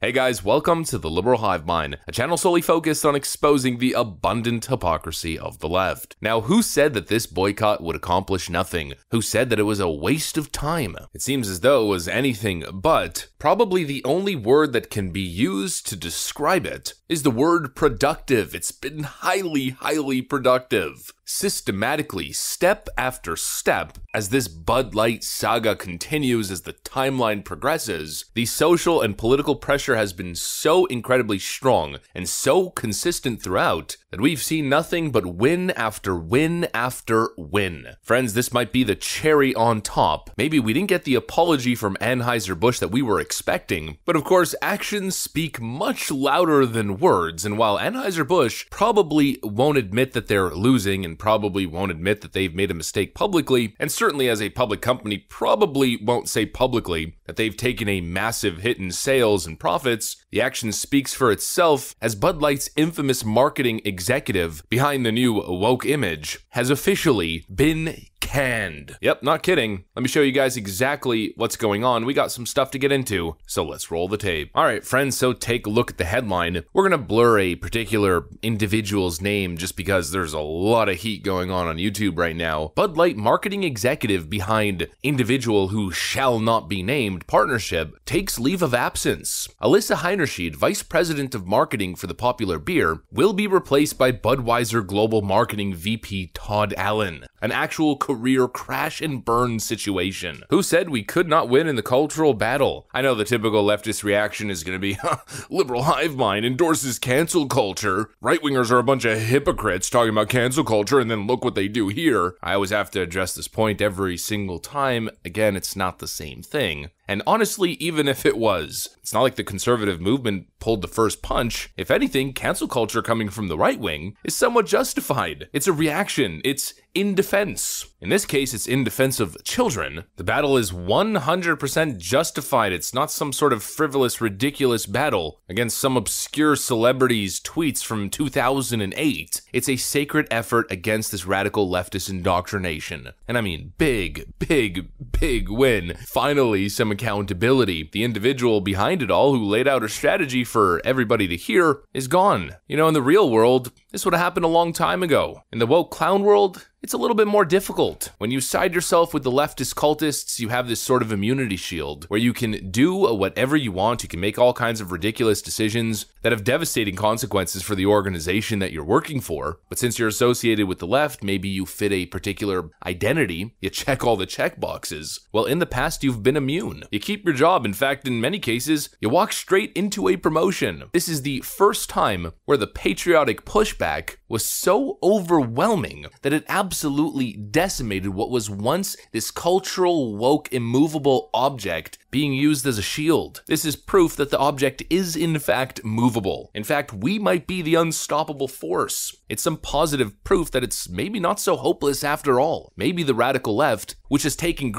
Hey guys, welcome to the Liberal Hive Mind, a channel solely focused on exposing the abundant hypocrisy of the left. Now, who said that this boycott would accomplish nothing? Who said that it was a waste of time? It seems as though it was anything but. Probably the only word that can be used to describe it is the word productive. It's been highly productive. Systematically, step after step, as this Bud Light saga continues, as the timeline progresses, the social and political pressure has been so incredibly strong and so consistent throughout that we've seen nothing but win after win after win. Friends, this might be the cherry on top. Maybe we didn't get the apology from Anheuser-Busch that we were expecting, but of course actions speak much louder than words, and while Anheuser-Busch probably won't admit that they're losing and probably won't admit that they've made a mistake publicly, and certainly as a public company probably won't say publicly that they've taken a massive hit in sales and profits, the action speaks for itself, as Bud Light's infamous marketing executive behind the new woke image has officially been canned. Yep, not kidding. Let me show you guys exactly what's going on. We got some stuff to get into, so let's roll the tape. Alright friends, so take a look at the headline. We're gonna blur a particular individual's name just because there's a lot of heat going on YouTube right now. Bud Light marketing executive behind individual who shall not be named partnership takes leave of absence. Alyssa Heinerscheid, vice president of marketing for the popular beer, will be replaced by Budweiser global marketing VP Todd Allen. An actual career crash and burn situation. Who said we could not win in the cultural battle? I know the typical leftist reaction is going to be, liberal hive mind endorses cancel culture. Right-wingers are a bunch of hypocrites talking about cancel culture, and then look what they do here. I always have to address this point every single time. Again, it's not the same thing. And honestly, even if it was, it's not like the conservative movement pulled the first punch. If anything, cancel culture coming from the right wing is somewhat justified. It's a reaction. It's in defense. In this case, it's in defense of children. The battle is 100% justified. It's not some sort of frivolous, ridiculous battle against some obscure celebrity's tweets from 2008. It's a sacred effort against this radical leftist indoctrination. And I mean, big win. Finally, some accountability. The individual behind it all who laid out a strategy for everybody to hear is gone. You know, in the real world, this would have happened a long time ago. In the woke clown world, it's a little bit more difficult. When you side yourself with the leftist cultists, you have this sort of immunity shield where you can do whatever you want. You can make all kinds of ridiculous decisions that have devastating consequences for the organization that you're working for. But since you're associated with the left, maybe you fit a particular identity, you check all the check boxes. Well, in the past, you've been immune. You keep your job. In fact, in many cases, you walk straight into a promotion. This is the first time where the patriotic pushback was so overwhelming that it absolutely decimated what was once this cultural, woke, immovable object being used as a shield. This is proof that the object is in fact movable. In fact, we might be the unstoppable force. It's some positive proof that it's maybe not so hopeless after all. Maybe the radical left, which has taken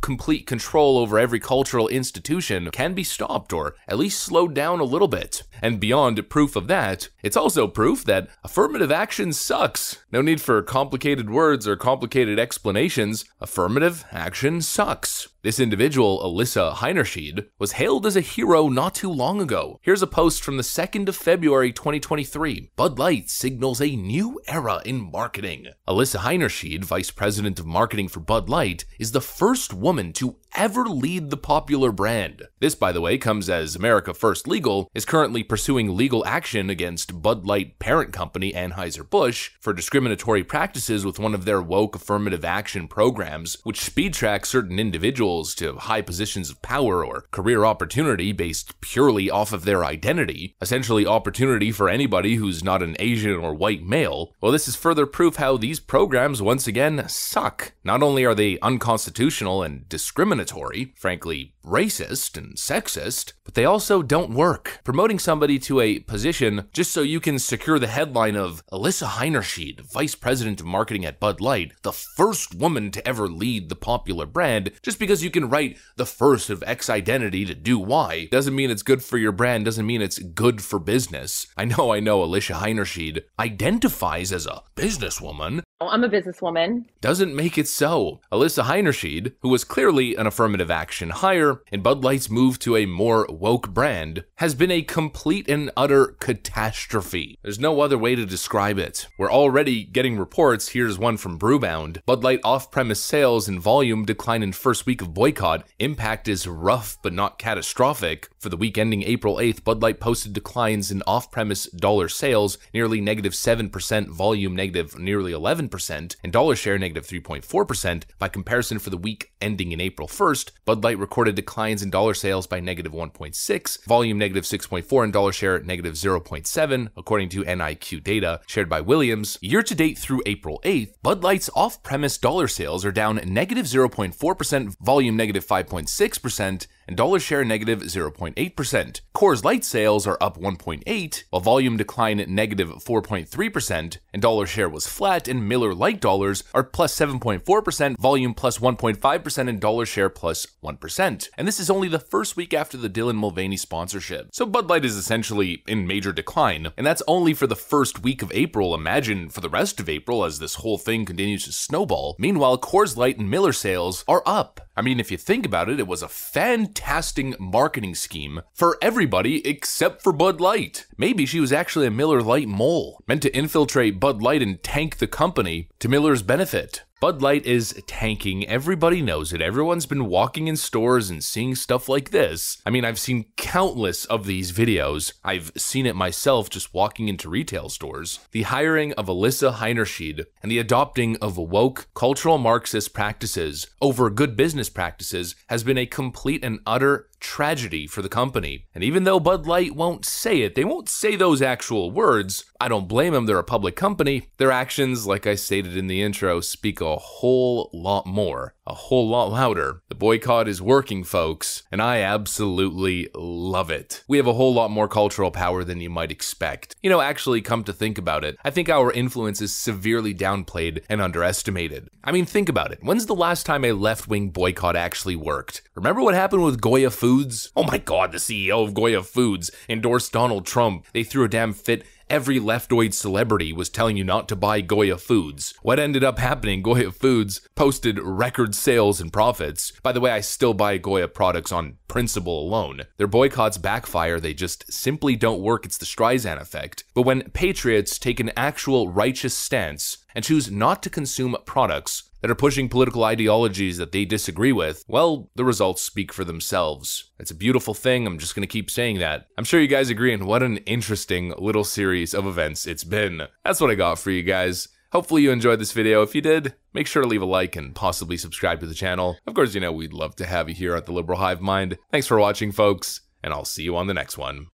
complete control over every cultural institution, can be stopped or at least slowed down a little bit. And beyond proof of that, it's also proof that affirmative action sucks. No need for complicated words or complicated explanations. Affirmative action sucks. This individual, Alyssa Heinerscheid, was hailed as a hero not too long ago. Here's a post from the 2nd of February 2023. Bud Light signals a new era in marketing. Alyssa Heinerscheid, vice president of marketing for Bud Light, is the first woman to ever lead the popular brand. This, by the way, comes as America First Legal is currently pursuing legal action against Bud Light parent company Anheuser-Busch for discriminatory practices with one of their woke affirmative action programs, which speed tracks certain individuals to high positions of power or career opportunity based purely off of their identity, essentially opportunity for anybody who's not an Asian or white male. Well, this is further proof how these programs once again suck. Not only are they unconstitutional and discriminatory, frankly racist and sexist, but they also don't work. Promoting somebody to a position just so you can secure the headline of Alyssa Heinerscheid, vice president of marketing at Bud Light, the first woman to ever lead the popular brand, just because you can write the first of X identity to do Y, doesn't mean it's good for your brand, doesn't mean it's good for business. I know Alyssa Heinerscheid identifies as a businesswoman. I'm a businesswoman. Doesn't make it so. Alyssa Heinerscheid, who was clearly an affirmative action hire in Bud Light's move to a more woke brand, has been a complete and utter catastrophe. There's no other way to describe it. We're already getting reports, here's one from Brewbound. Bud Light off-premise sales and volume decline in first week of boycott. Impact is rough but not catastrophic. For the week ending April 8th, Bud Light posted declines in off-premise dollar sales, nearly -7%, volume nearly 11%, and dollar share -3.4%. By comparison, for the week ending in April 1st, Bud Light recorded declines in dollar sales by -1.6, volume -6.4, and dollar share -0.7, according to NIQ data shared by Williams. Year to date through April 8th, Bud Light's off-premise dollar sales are down -0.4%, volume -5.6%, and dollar share -0.8%. Coors Light sales are up 1.8%, while volume declined -4.3%, and dollar share was flat, and Miller Lite dollars are +7.4%, volume +1.5%, and dollar share +1%. And this is only the first week after the Dylan Mulvaney sponsorship. So Bud Light is essentially in major decline, and that's only for the first week of April. Imagine for the rest of April as this whole thing continues to snowball. Meanwhile, Coors Light and Miller sales are up. I mean, if you think about it, it was a fantastic marketing scheme for everybody except for Bud Light. Maybe she was actually a Miller Lite mole, meant to infiltrate Bud Light and tank the company to Miller's benefit. Bud Light is tanking, everybody knows it, everyone's been walking in stores and seeing stuff like this. I mean, I've seen countless of these videos, I've seen it myself just walking into retail stores. The hiring of Alyssa Heinerscheid and the adopting of woke, cultural Marxist practices over good business practices has been a complete and utter tragedy for the company. And even though Bud Light won't say it, they won't say those actual words, I don't blame them, they're a public company. Their actions, like I stated in the intro, speak a whole lot more, a whole lot louder. The boycott is working, folks, and I absolutely love it. We have a whole lot more cultural power than you might expect. You know, actually, come to think about it, I think our influence is severely downplayed and underestimated. I mean, think about it. When's the last time a left-wing boycott actually worked? Remember what happened with Goya Foods? Oh my god, the CEO of Goya Foods endorsed Donald Trump. They threw a damn fit. Every leftoid celebrity was telling you not to buy Goya Foods. What ended up happening, Goya Foods posted record sales and profits. By the way, I still buy Goya products on principle alone. Their boycotts backfire, they just simply don't work, it's the Streisand effect. But when patriots take an actual righteous stance and choose not to consume products that are pushing political ideologies that they disagree with, well, the results speak for themselves. It's a beautiful thing, I'm just gonna keep saying that. I'm sure you guys agree, and what an interesting little series of events it's been. That's what I got for you guys. Hopefully you enjoyed this video. If you did, make sure to leave a like and possibly subscribe to the channel. Of course, you know, we'd love to have you here at the Liberal Hive Mind. Thanks for watching, folks, and I'll see you on the next one.